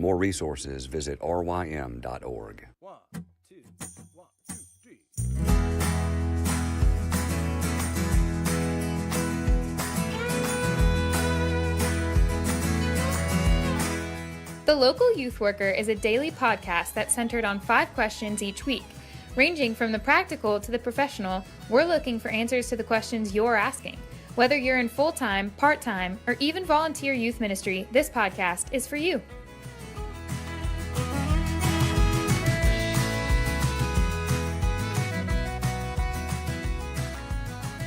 more resources, visit rym.org. 1, 2, 1, 2, 3. The Local Youth Worker is a daily podcast that's centered on 5 questions each week. Ranging from the practical to the professional, we're looking for answers to the questions you're asking. Whether you're in full-time, part-time, or even volunteer youth ministry, this podcast is for you.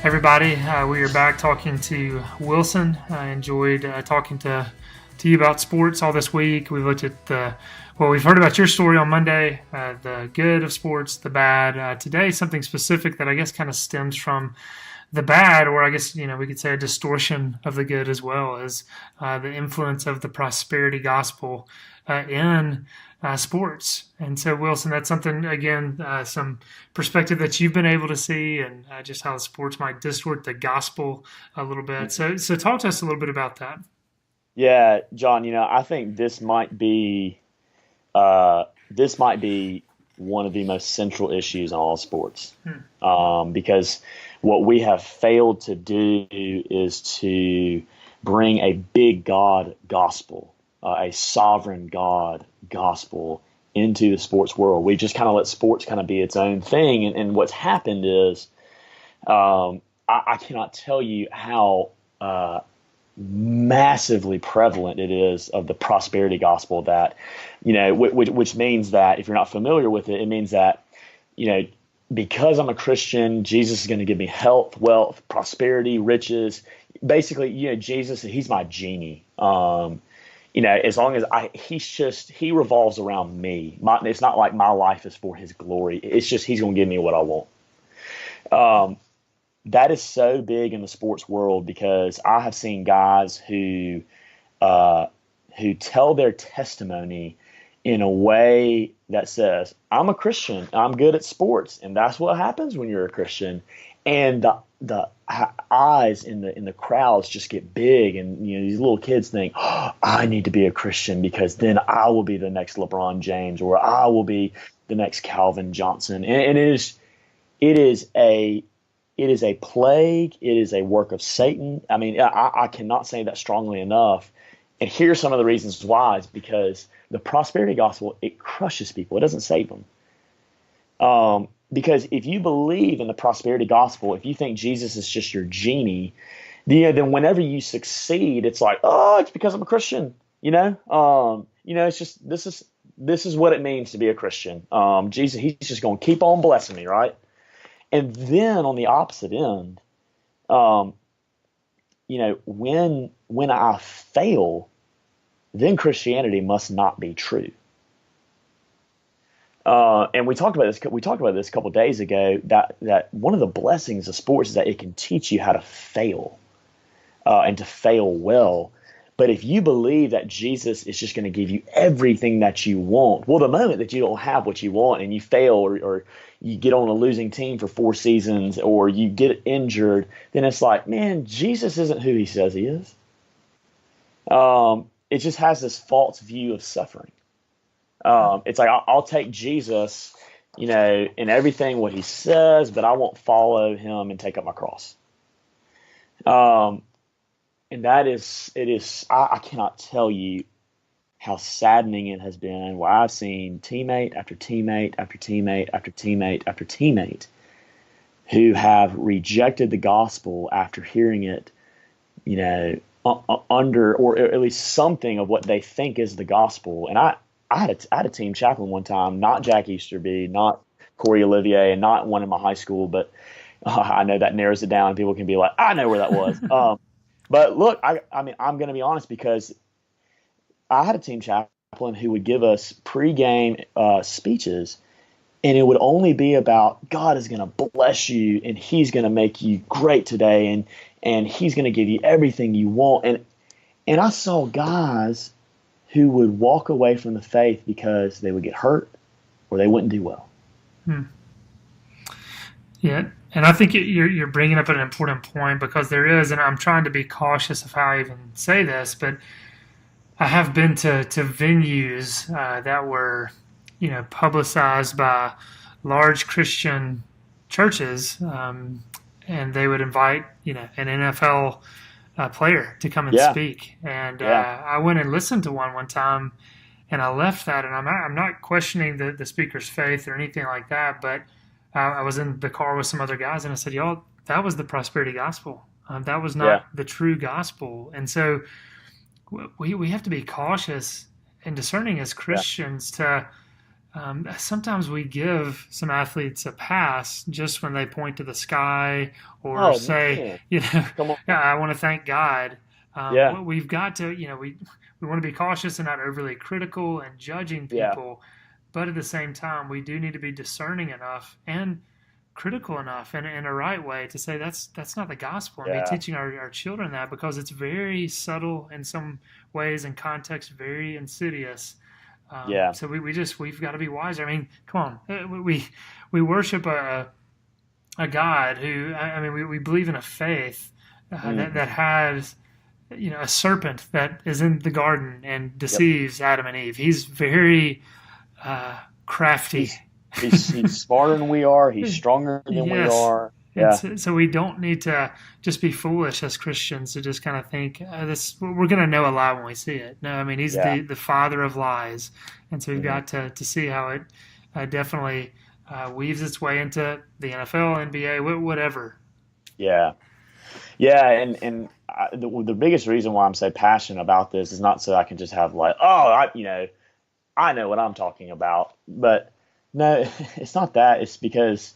Hey everybody, we are back talking to Wilson. I enjoyed talking to you about sports all this week. We looked at we've heard about your story on Monday, the good of sports, the bad. Today, something specific that I guess kind of stems from the bad, or I guess, we could say a distortion of the good as well, as the influence of the prosperity gospel in sports. And so, Wilson, that's something, again, some perspective that you've been able to see, and just how sports might distort the gospel a little bit. So talk to us a little bit about that. Yeah, John, I think this might be one of the most central issues in all sports, because what we have failed to do is to bring a big God gospel, a sovereign God gospel into the sports world. We just kind of let sports kind of be its own thing. And what's happened is I cannot tell you how massively prevalent it is of the prosperity gospel that, which means that if you're not familiar with it, it means that, because I'm a Christian, Jesus is going to give me health, wealth, prosperity, riches. Basically, Jesus, he's my genie. As long as he revolves around me. It's not like my life is for his glory. It's just he's going to give me what I want. That is so big in the sports world, because I have seen guys who tell their testimony in a way that says, I'm a Christian, I'm good at sports, and that's what happens when you're a Christian. And the eyes in the crowds just get big, and these little kids think, oh, I need to be a Christian because then I will be the next LeBron James, or I will be the next Calvin Johnson. And it is a plague. It is a work of Satan. I mean, I cannot say that strongly enough. And here's some of the reasons why. Is because the prosperity gospel, it crushes people. It doesn't save them. Because if you believe in the prosperity gospel, if you think Jesus is just your genie, then whenever you succeed, it's like, oh, it's because I'm a Christian. It's just this is what it means to be a Christian. Jesus, he's just going to keep on blessing me, right? And then on the opposite end, when I fail, then Christianity must not be true. And we talked about this. We talked about this a couple of days ago. That one of the blessings of sports is that it can teach you how to fail, and to fail well. But if you believe that Jesus is just going to give you everything that you want, well, the moment that you don't have what you want and you fail, or you get on a losing team for 4 seasons, or you get injured, then it's like, man, Jesus isn't who he says he is. It just has this false view of suffering. It's like, I'll take Jesus, in everything what he says, but I won't follow him and take up my cross. And I cannot tell you how saddening it has been, where I've seen teammate after teammate after teammate after teammate after teammate who have rejected the gospel after hearing it, under, or at least something of what they think is the gospel. And I had a team chaplain one time, not Jack Easterby, not Corey Olivier, and not one in my high school, but I know that narrows it down. People can be like, I know where that was. But look, I mean, I'm going to be honest, because I had a team chaplain who would give us pregame speeches, and it would only be about God is going to bless you, and he's going to make you great today, and he's going to give you everything you want. And I saw guys who would walk away from the faith because they would get hurt or they wouldn't do well. Yeah, and I think you're bringing up an important point, because there is, and I'm trying to be cautious of how I even say this, but I have been to venues that were, publicized by large Christian churches, and they would invite, an NFL player to come and Yeah, speak. And yeah, I went and listened to one time, and I left that, and I'm not questioning the speaker's faith or anything like that, but I was in the car with some other guys, and I said, y'all, that was the prosperity gospel. That was yeah, not the true gospel. And so we have to be cautious and discerning as yeah. Christians to sometimes we give some athletes a pass just when they point to the sky or Oh say, man, come on. yeah, I want to thank God. Yeah, We've got to, we want to be cautious and not overly critical and judging yeah, people, but at the same time, we do need to be discerning enough and critical enough and in a right way to say that's not the gospel, and be yeah, teaching our children that, because it's very subtle in some ways and context, very insidious. yeah, So we've got to be wiser. I mean, come on, we worship a God who, I mean, we believe in a faith mm, that has, a serpent that is in the garden and yep. deceives Adam and Eve. He's very crafty. He's he's smarter than we are. He's stronger than we Yes. are. And Yeah, so we don't need to just be foolish as Christians to just kind of think this. We're going to know a lie when we see it. No, I mean, he's yeah, the father of lies, and so we've hmm, got to see how it definitely weaves its way into the NFL, NBA, whatever. yeah, yeah. And the biggest reason why I'm so passionate about this is not so I can just have like, oh, I know what I'm talking about, but no, it's not that. It's because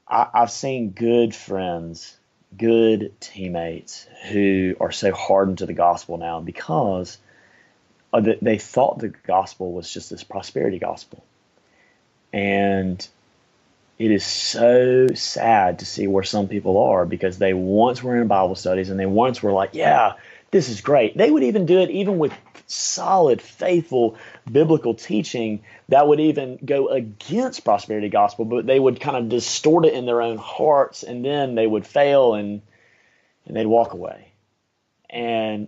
I've seen good friends, good teammates who are so hardened to the gospel now because they thought the gospel was just this prosperity gospel. And it is so sad to see where some people are because they once were in Bible studies and they once were like, yeah, this is great. They would even do it even with solid, faithful biblical teaching that would even go against prosperity gospel, but they would kind of distort it in their own hearts, and then they would fail and they'd walk away. And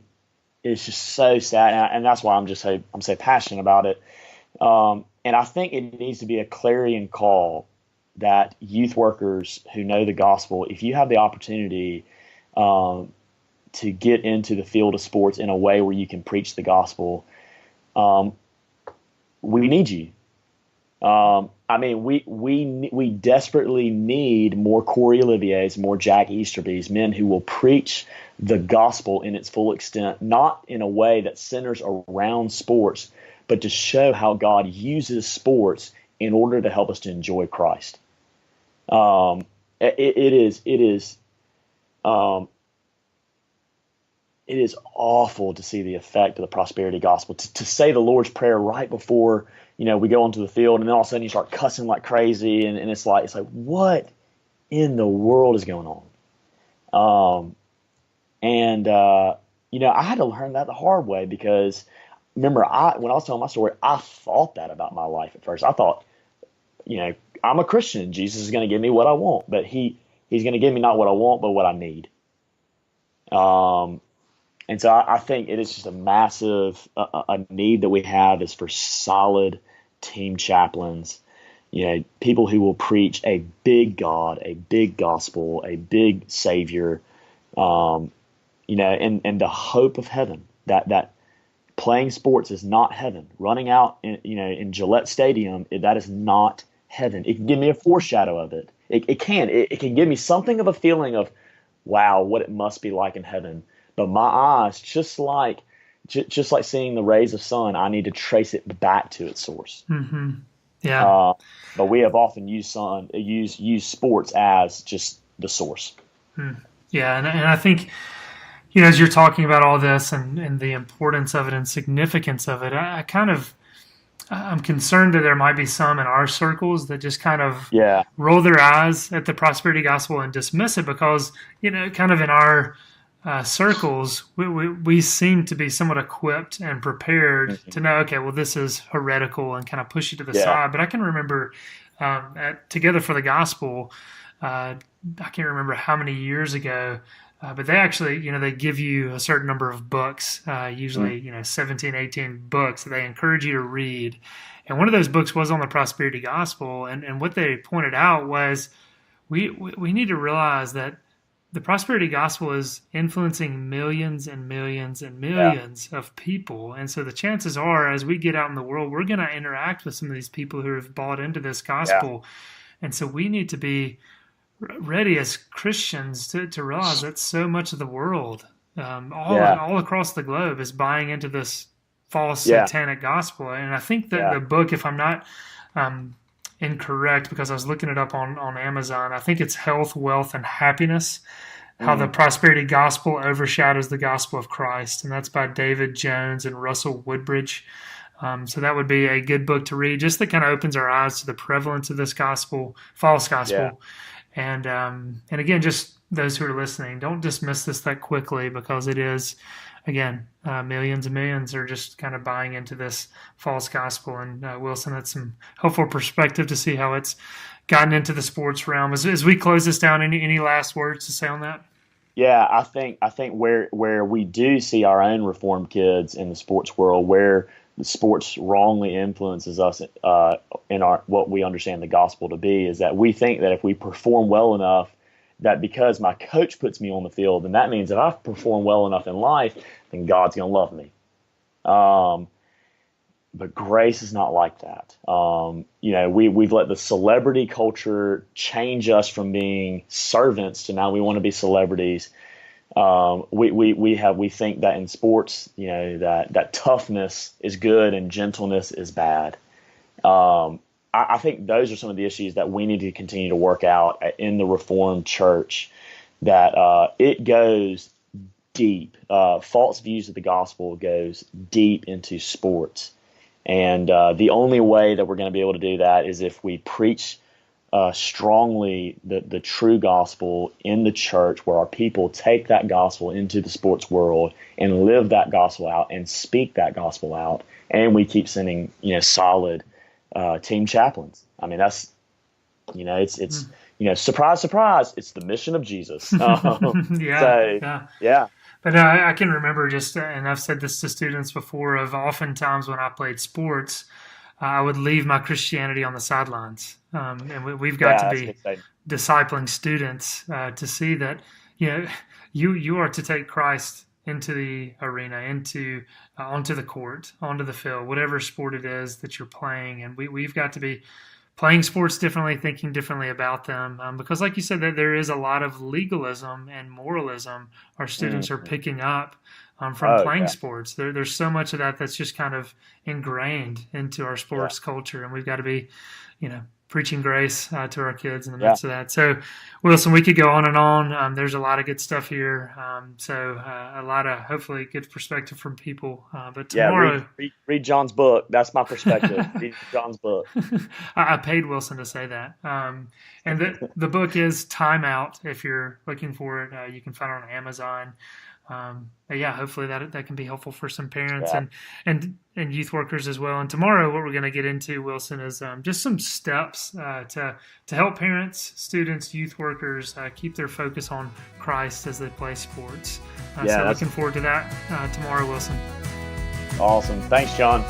it's just so sad, and that's why I'm so passionate about it. And I think it needs to be a clarion call that youth workers who know the gospel, if you have the opportunity to get into the field of sports in a way where you can preach the gospel, we need you. I mean, we desperately need more Corey Olivier's, more Jack Easterby's, men who will preach the gospel in its full extent, not in a way that centers around sports, but to show how God uses sports in order to help us to enjoy Christ. Um, it is awful to see the effect of the prosperity gospel. To say the Lord's Prayer right before we go onto the field, and then all of a sudden you start cussing like crazy, and it's like what in the world is going on? I had to learn that the hard way because remember, when I was telling my story, I thought that about my life at first. I thought, I'm a Christian. Jesus is going to give me what I want, but he's going to give me not what I want, but what I need. And so I think it is just a massive a need that we have is for solid team chaplains, people who will preach a big God, a big gospel, a big Savior, and the hope of heaven. That playing sports is not heaven. Running out in Gillette Stadium, that is not heaven. It can give me a foreshadow of it. It can give me something of a feeling of, wow, what it must be like in heaven. But my eyes, just like seeing the rays of sun, I need to trace it back to its source. Mm-hmm. Yeah. But we have often used sports as just the source. Yeah, and I think as you're talking about all this and the importance of it and significance of it, I'm concerned that there might be some in our circles that just kind of Yeah, roll their eyes at the prosperity gospel and dismiss it because kind of in our circles, we seem to be somewhat equipped and prepared to know, okay, well, this is heretical and kind of push it to the yeah, side. But I can remember at Together for the Gospel, I can't remember how many years ago, But they actually, they give you a certain number of books, usually, 17, 18 books that they encourage you to read. And one of those books was on the prosperity gospel. And what they pointed out was we need to realize that the prosperity gospel is influencing millions and millions and millions of people. And so the chances are, as we get out in the world, we're going to interact with some of these people who have bought into this gospel. And so we need to be ready as Christians to realize that so much of the world, all across the globe, is buying into this false satanic gospel. And I think that the book, if I'm not incorrect, because I was looking it up on Amazon, I think it's Health, Wealth, and Happiness, How the Prosperity Gospel Overshadows the Gospel of Christ. And that's by David Jones and Russell Woodbridge. So that would be a good book to read, just that kind of opens our eyes to the prevalence of this gospel, false gospel. And again, just those who are listening, don't dismiss this that quickly, because it is, again, millions and millions are just kind of buying into this false gospel. And Wilson had some helpful perspective to see how it's gotten into the sports realm. As we close this down, any last words to say on that? Yeah, I think where we do see our own Reformed kids in the sports world, where the sports wrongly influences us in our what we understand the gospel to be, is that we think that if we perform well enough, that because my coach puts me on the field, then that means if I perform well enough in life, then God's going to love me. But grace is not like that. We've let the celebrity culture change us from being servants to now we want to be celebrities. We think that in sports, that toughness is good and gentleness is bad. I think those are some of the issues that we need to continue to work out in the Reformed Church, that it goes deep. False views of the gospel goes deep into sports. And the only way that we're going to be able to do that is if we preach strongly the true gospel in the church, where our people take that gospel into the sports world and live that gospel out and speak that gospel out. And we keep sending, solid team chaplains. I mean, that's, it's surprise, surprise, it's the mission of Jesus. Yeah. But I can remember and I've said this to students before, of oftentimes when I played sports, I would leave my Christianity on the sidelines. And we've got to be discipling students to see that, you are to take Christ into the arena, onto the court, onto the field, whatever sport it is that you're playing. And we've got to be playing sports differently, thinking differently about them. Because like you said, there is a lot of legalism and moralism our students are picking up from playing sports. There's so much of that's just kind of ingrained into our sports culture. And we've got to be, preaching grace to our kids in the midst of that. So, Wilson, we could go on and on. There's a lot of good stuff here. A lot of, hopefully, good perspective from people. But tomorrow... read John's book. That's my perspective. Read John's book. I paid Wilson to say that. And the book is Time Out. If you're looking for it, you can find it on Amazon. Hopefully that can be helpful for some parents and youth workers as well. And tomorrow, what we're going to get into, Wilson, is just some steps to help parents, students, youth workers keep their focus on Christ as they play sports. So looking forward to that tomorrow, Wilson. Awesome. Thanks, John.